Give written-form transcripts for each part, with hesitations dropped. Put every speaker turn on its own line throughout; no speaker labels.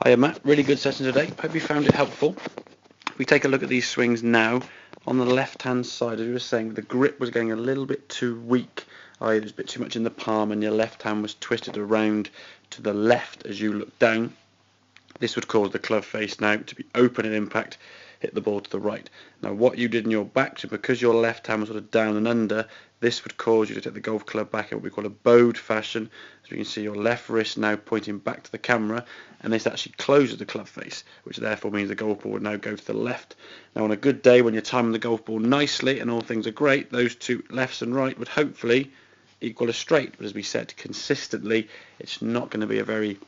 Hiya Matt, really good session today. Hope you found it helpful. If we take a look at these swings now, on the left hand side, as you were saying, the grip was going a little bit too weak. There was a bit too much in the palm and your left hand was twisted around to the left as you look down. This would cause the club face now to be open at impact, hit the ball to the right. Now what you did in your back, so because your left hand was sort of down and under, this would cause you to take the golf club back in what we call a bowed fashion. So you can see your left wrist now pointing back to the camera, and this actually closes the club face, which therefore means the golf ball would now go to the left. Now on a good day when you're timing the golf ball nicely and all things are great, those two lefts and right would hopefully equal a straight. But as we said, consistently it's not going to be a very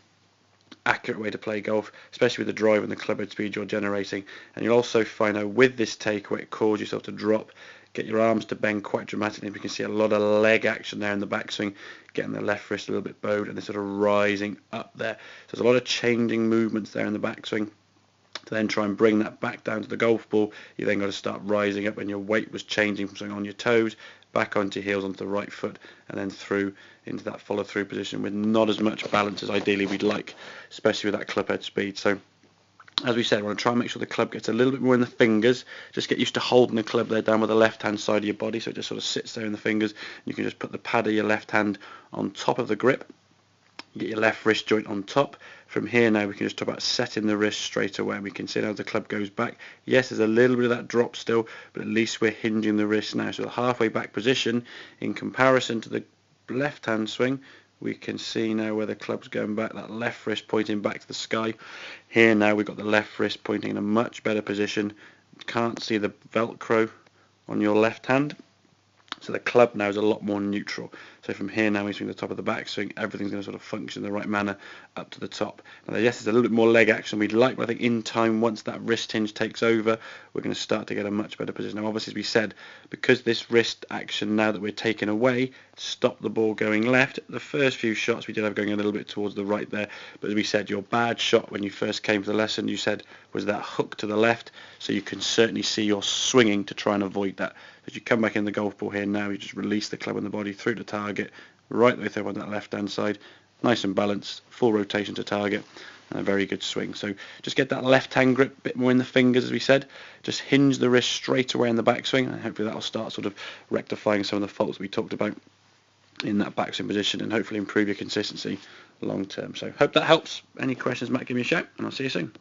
accurate way to play golf, especially with the drive and the club head speed you're generating. And you'll also find out with this takeaway it causes yourself to drop, get your arms to bend quite dramatically. We can see a lot of leg action there in the backswing, getting the left wrist a little bit bowed and then sort of rising up there. So there's a lot of changing movements there in the backswing. To then try and bring that back down to the golf ball, you then got to start rising up, and your weight was changing from something on your toes back onto your heels onto the right foot and then through into that follow through position with not as much balance as ideally we'd like, especially with that club head speed. So as we said, we want to try and make sure the club gets a little bit more in the fingers. Just get used to holding the club there down with the left hand side of your body, so it just sort of sits there in the fingers. You can just put the pad of your left hand on top of the grip. You get your left wrist joint on top. From here now we can just talk about setting the wrist straight away. We can see how the club goes back. Yes, there's a little bit of that drop still, but at least we're hinging the wrist now. So the halfway back position in comparison to the left hand swing, we can see now where the club's going back, that left wrist pointing back to the sky. Here now we've got the left wrist pointing in a much better position. Can't see the Velcro on your left hand. So the club now is a lot more neutral. So from here now, we swing the top of the backswing, everything's going to sort of function in the right manner up to the top. Now yes, there's a little bit more leg action we'd like, but I think in time, once that wrist hinge takes over, we're going to start to get a much better position. Now obviously, as we said, because this wrist action now that we're taking away, stop the ball going left. The first few shots we did have going a little bit towards the right there, but as we said, your bad shot when you first came to the lesson, you said, was that hook to the left, so you can certainly see you're swinging to try and avoid that. As you come back in the golf ball here now, you just release the club and the body through to target, right the way through on that left hand side, nice and balanced, full rotation to target, and a very good swing. So just get that left hand grip a bit more in the fingers, as we said, just hinge the wrist straight away in the backswing, and hopefully that'll start sort of rectifying some of the faults we talked about in that backswing position and hopefully improve your consistency long term. So hope that helps. Any questions, Matt, give me a shout and I'll see you soon.